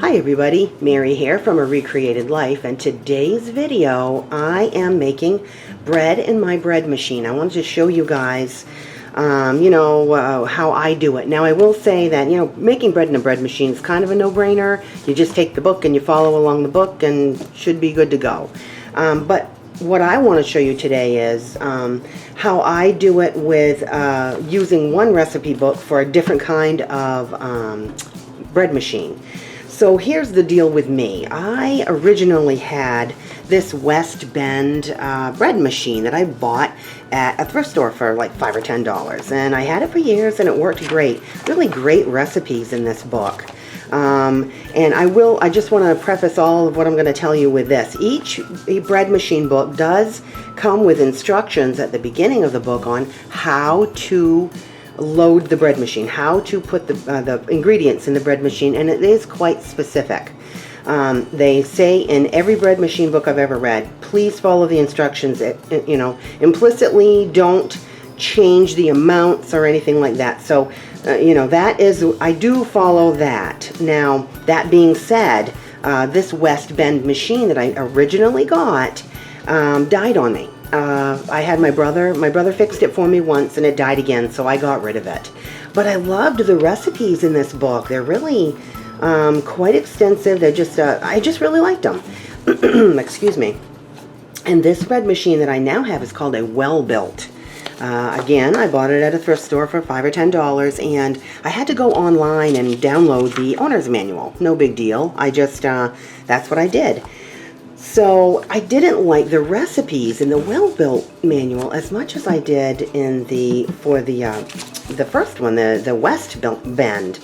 Hi everybody, Mary here from A Recreated Life, and today's video I am making bread in my bread machine. I wanted to show you guys how I do it. Now I will say that making bread in a bread machine is kind of a no-brainer. You just take the book and you follow along the book and should be good to go. But what I want to show you today is how I do it with using one recipe book for a different kind of bread machine. So here's the deal with me. I originally had this West Bend bread machine that I bought at a thrift store for like $5 or $10, and I had it for years and it worked great. Really great recipes in this book. And I just want to preface all of what I'm going to tell you with this. Each bread machine book does come with instructions at the beginning of the book on how to load the bread machine, how to put the ingredients in the bread machine, and it is quite specific. They say in every bread machine book I've ever read, please follow the instructions. Implicitly don't change the amounts or anything like that. So that is, I do follow that. Now that being said, this West Bend machine that I originally got died on me. I had my brother fixed it for me once and it died again, so I got rid of it. But I loved the recipes in this book. They're really quite extensive. They're just, I just really liked them. Excuse me. And this bread machine that I now have is called a Well-Built. Again, I bought it at a thrift store for $5 or $10, and I had to go online and download the owner's manual. No big deal. I just, that's what I did. So I didn't like the recipes in the Well-Built manual as much as I did in the first one, the West Bend.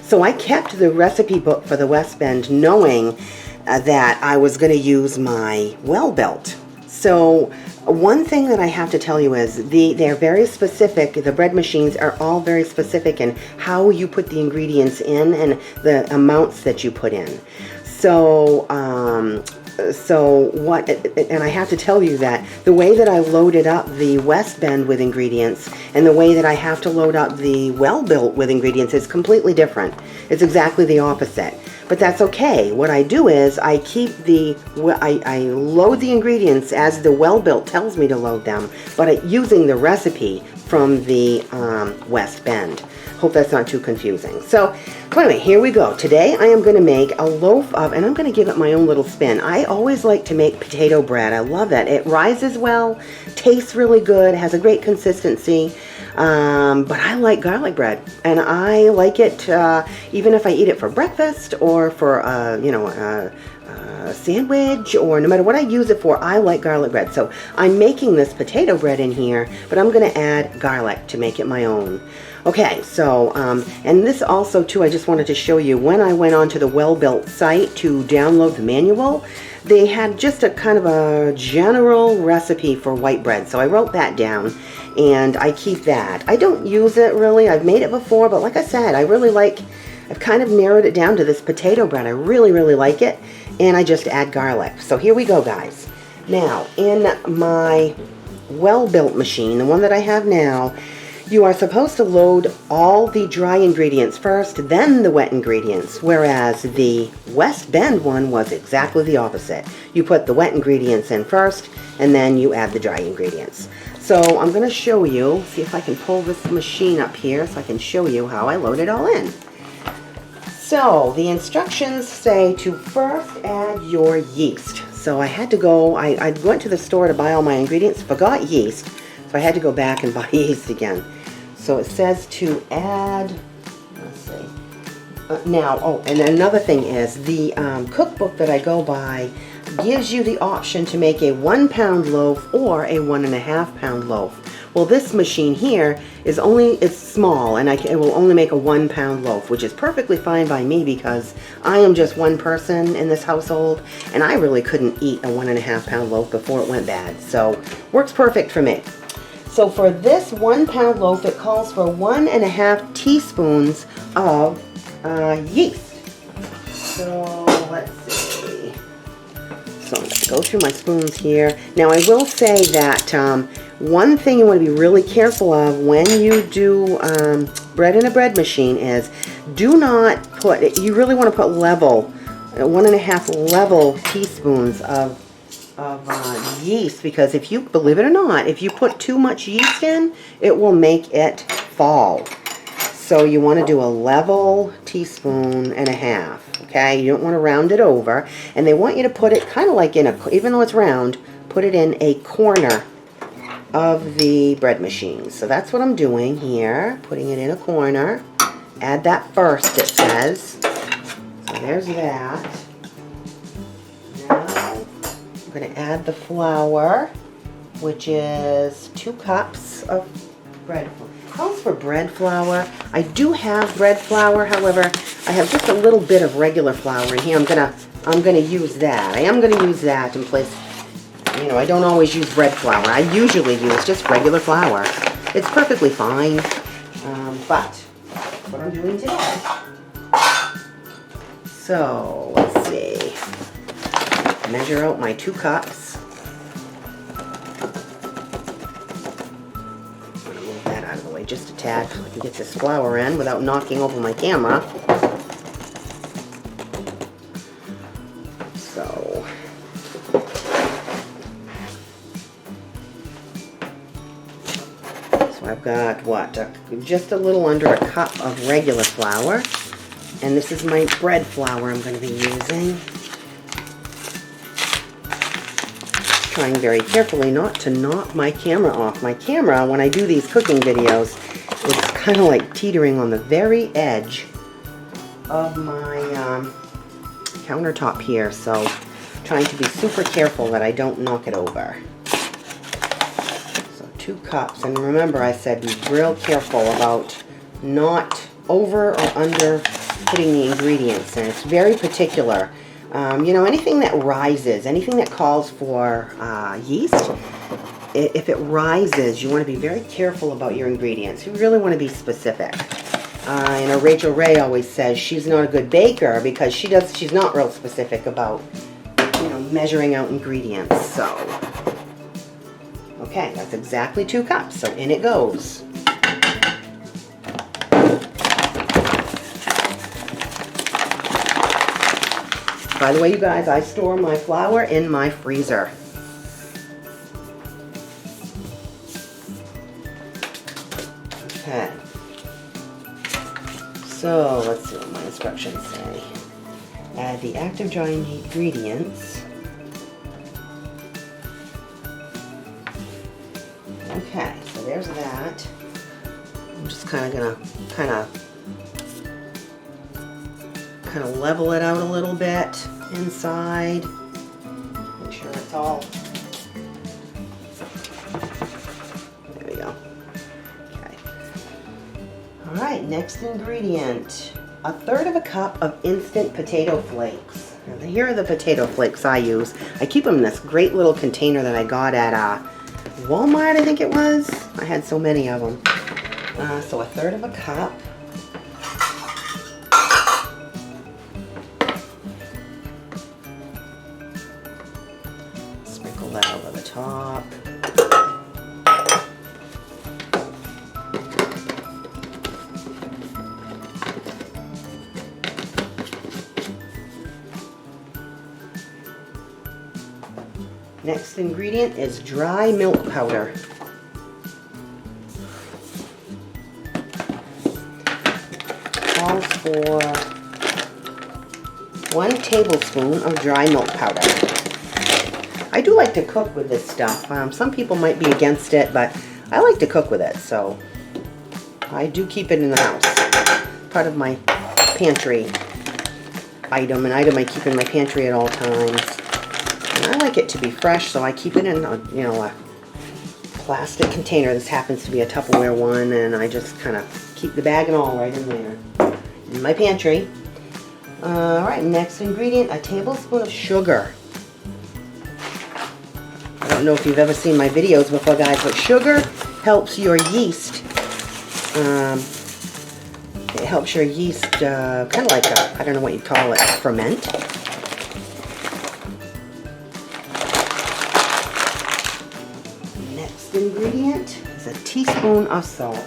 So I kept the recipe book for the West Bend, knowing that I was going to use my Well-Built. So one thing that I have to tell you is they're very specific. The bread machines are all very specific in how you put the ingredients in and the amounts that you put in. So and I have to tell you that the way that I loaded up the West Bend with ingredients and the way that I have to load up the Well-Built with ingredients is completely different. It's exactly the opposite. But that's okay. What I do is I I load the ingredients as the Well-Built tells me to load them, but using the recipe from the West Bend. Hope that's not too confusing. So anyway, here we go. Today I am going to make a loaf of, and I'm going to give it my own little spin. I always like to make potato bread. I love it. It rises well, tastes really good, has a great consistency. But I like garlic bread, and I like it even if I eat it for breakfast or for a sandwich, or no matter what I use it for, I like garlic bread. So I'm making this potato bread in here, but I'm going to add garlic to make it my own. Okay, so, and this also too, I just wanted to show you, when I went onto the Well-Built site to download the manual, they had just a kind of a general recipe for white bread. So I wrote that down, and I keep that. I don't use it really. I've made it before, but like I said, I've kind of narrowed it down to this potato bread. I really, really like it, and I just add garlic. So here we go, guys. Now, in my Well-Built machine, the one that I have now, you are supposed to load all the dry ingredients first, then the wet ingredients, whereas the West Bend one was exactly the opposite. You put the wet ingredients in first, and then you add the dry ingredients. So I'm going to show you, see if I can pull this machine up here so I can show you how I load it all in. So the instructions say to first add your yeast. So I had to go, I went to the store to buy all my ingredients, forgot yeast, so I had to go back and buy yeast again. So it says to add, let's see, now, oh, and another thing is the cookbook that I go by gives you the option to make a 1 pound loaf or a 1.5 pound loaf. Well, this machine here is it's small, and it will only make a 1 pound loaf, which is perfectly fine by me because I am just one person in this household, and I really couldn't eat a 1.5 pound loaf before it went bad. So works perfect for me. So for this 1 pound loaf, it calls for 1.5 teaspoons of yeast. So let's see. So I'm going to go through my spoons here. Now I will say that one thing you want to be really careful of when you do bread in a bread machine is do not put, you really want to put level 1.5 level teaspoons of yeast, because if you, believe it or not, if you put too much yeast in, it will make it fall. So you want to do a level teaspoon and a half, okay? You don't want to round it over, and they want you to put it kind of like in a, even though it's round, put it in a corner of the bread machine. So that's what I'm doing here, putting it in a corner. Add that first, it says. So there's that. Now I'm going to add the flour, which is 2 cups of bread flour. It calls for bread flour. I do have bread flour, however, I have just a little bit of regular flour in here. I'm gonna use that. I am gonna use that in place. You know, I don't always use bread flour. I usually use just regular flour. It's perfectly fine, but that's what I'm doing today. So let's see. Measure out my 2 cups. Just a tad so I can get this flour in without knocking over my camera. So I've got what? Just a little under a cup of regular flour, and this is my bread flour I'm going to be using. Trying very carefully not to knock my camera off. My camera, when I do these cooking videos, it's kind of like teetering on the very edge of my countertop here, so trying to be super careful that I don't knock it over. So 2 cups, and remember I said be real careful about not over or under putting the ingredients in. It's very particular. You know, anything that rises, anything that calls for yeast, if it rises, you want to be very careful about your ingredients. You really want to be specific. You know, Rachel Ray always says she's not a good baker because she's not real specific about, you know, measuring out ingredients. So, okay, that's exactly 2 cups. So in it goes. By the way, you guys, I store my flour in my freezer. Okay. So, let's see what my instructions say. Add the active dry ingredients. Okay, so there's that. I'm just kind of gonna kind of level it out a little bit inside. Make sure it's all. There we go. Okay. All right, next ingredient. 1/3 cup of instant potato flakes. Now, here are the potato flakes I use. I keep them in this great little container that I got at Walmart, I think it was. I had so many of them. So 1/3 cup. Sprinkle that over the top. Next ingredient is dry milk powder. Calls for 1 tablespoon of dry milk powder. I do like to cook with this stuff. Some people might be against it, but I like to cook with it, so I do keep it in the house. Part of my pantry item, an item I keep in my pantry at all times. And I like it to be fresh, so I keep it in a plastic container. This happens to be a Tupperware one, and I just kind of keep the bag and all right in there in my pantry. All right, next ingredient, a tablespoon of sugar. I don't know if you've ever seen my videos before, guys, but sugar helps your yeast. It helps your yeast kind of like I don't know what you call it, ferment. Next ingredient is a teaspoon of salt.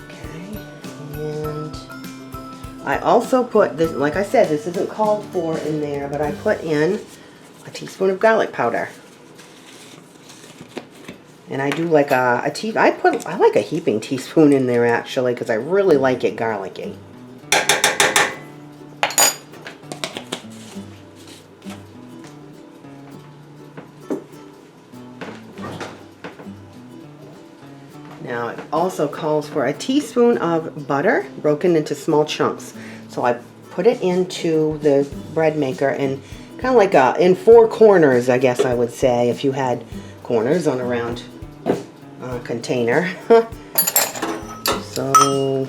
Okay, and I also put this, like I said, this isn't called for in there, but I put in a teaspoon of garlic powder. And I do like I like a heaping teaspoon in there actually, because I really like it garlicky. Now it also calls for a teaspoon of butter broken into small chunks. So I put it into the bread maker and kind of like in 4 corners, I guess I would say, if you had corners on a round container. So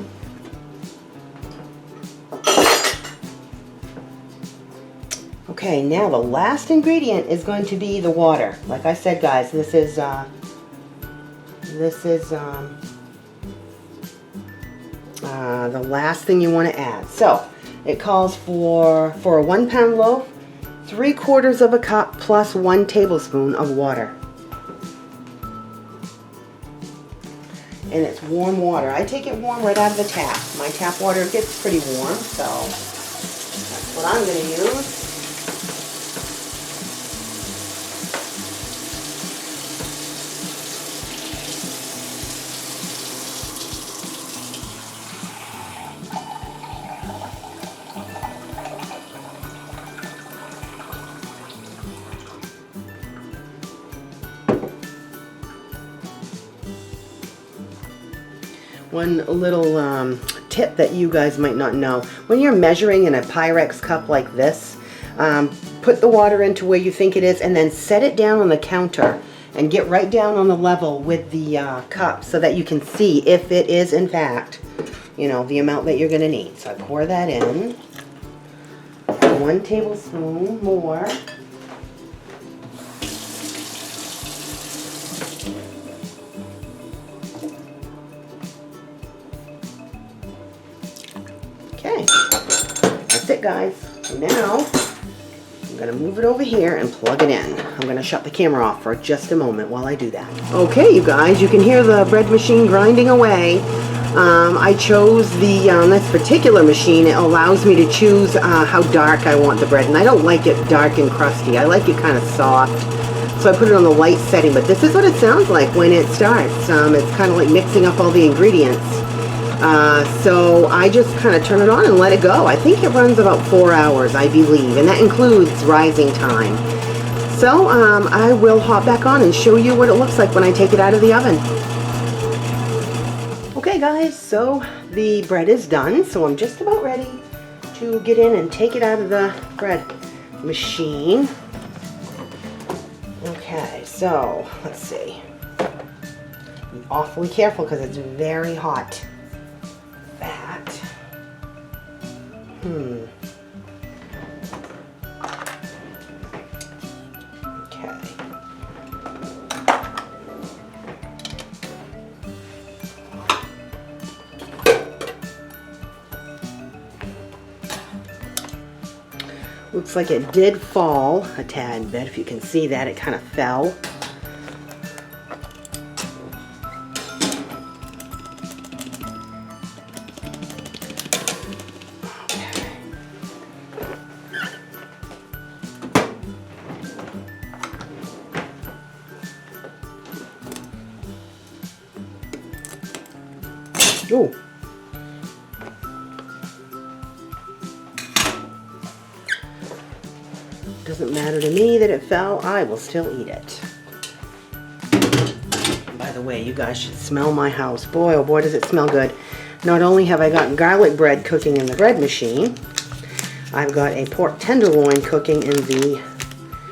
okay, now the last ingredient is going to be the water. Like I said, guys, this is the last thing you want to add. So it calls for a 1 pound loaf, 3/4 of a cup plus 1 tablespoon of water. And it's warm water. I take it warm right out of the tap. My tap water gets pretty warm, so that's what I'm going to use. One little tip that you guys might not know. When you're measuring in a Pyrex cup like this, put the water into where you think it is and then set it down on the counter and get right down on the level with the cup so that you can see if it is in fact, you know, the amount that you're going to need. So I pour that in. 1 tablespoon more. Okay, that's it, guys. So now I'm going to move it over here and plug it in. I'm going to shut the camera off for just a moment while I do that. Okay, you guys, you can hear the bread machine grinding away. I chose this particular machine. It allows me to choose how dark I want the bread, and I don't like it dark and crusty. I like it kind of soft. So I put it on the light setting, but this is what it sounds like when it starts. It's kind of like mixing up all the ingredients. So I just kind of turn it on and let it go. I think it runs about 4 hours, I believe, and that includes rising time. So I will hop back on and show you what it looks like when I take it out of the oven. Okay, guys, so the bread is done, so I'm just about ready to get in and take it out of the bread machine. Okay, so let's see. Be awfully careful because it's very hot. Okay. Looks like it did fall a tad bit. If you can see that, it kind of fell. Ooh. Doesn't matter to me that it fell. I will still eat it. By the way, you guys should smell my house. Boy, oh boy, does it smell good. Not only have I got garlic bread cooking in the bread machine, I've got a pork tenderloin cooking in the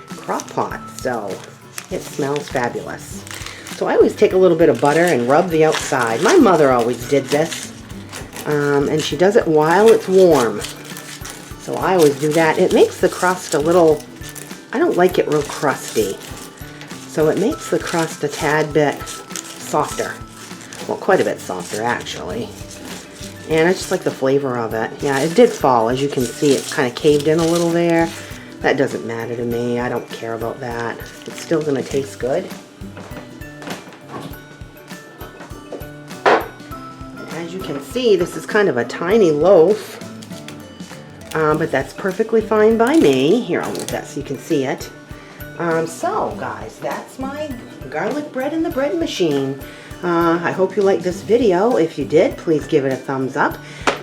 crock pot. So it smells fabulous. So I always take a little bit of butter and rub the outside. My mother always did this, and she does it while it's warm. So I always do that. It makes the crust a little, I don't like it real crusty. So it makes the crust a tad bit softer. Well, quite a bit softer actually. And I just like the flavor of it. Yeah, it did fall. As you can see, it kind of caved in a little there. That doesn't matter to me. I don't care about that. It's still going to taste good. as you can see, this is kind of a tiny loaf, but that's perfectly fine by me. Here, I'll move that so you can see it. So, guys, that's my garlic bread in the bread machine. I hope you liked this video. If you did, please give it a thumbs up.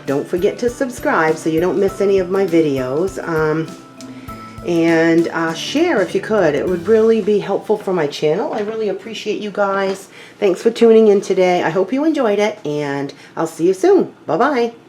Don't forget to subscribe so you don't miss any of my videos. And share if you could. It would really be helpful for my channel. I really appreciate you guys. Thanks for tuning in today. I hope you enjoyed it, and I'll see you soon. Bye-bye.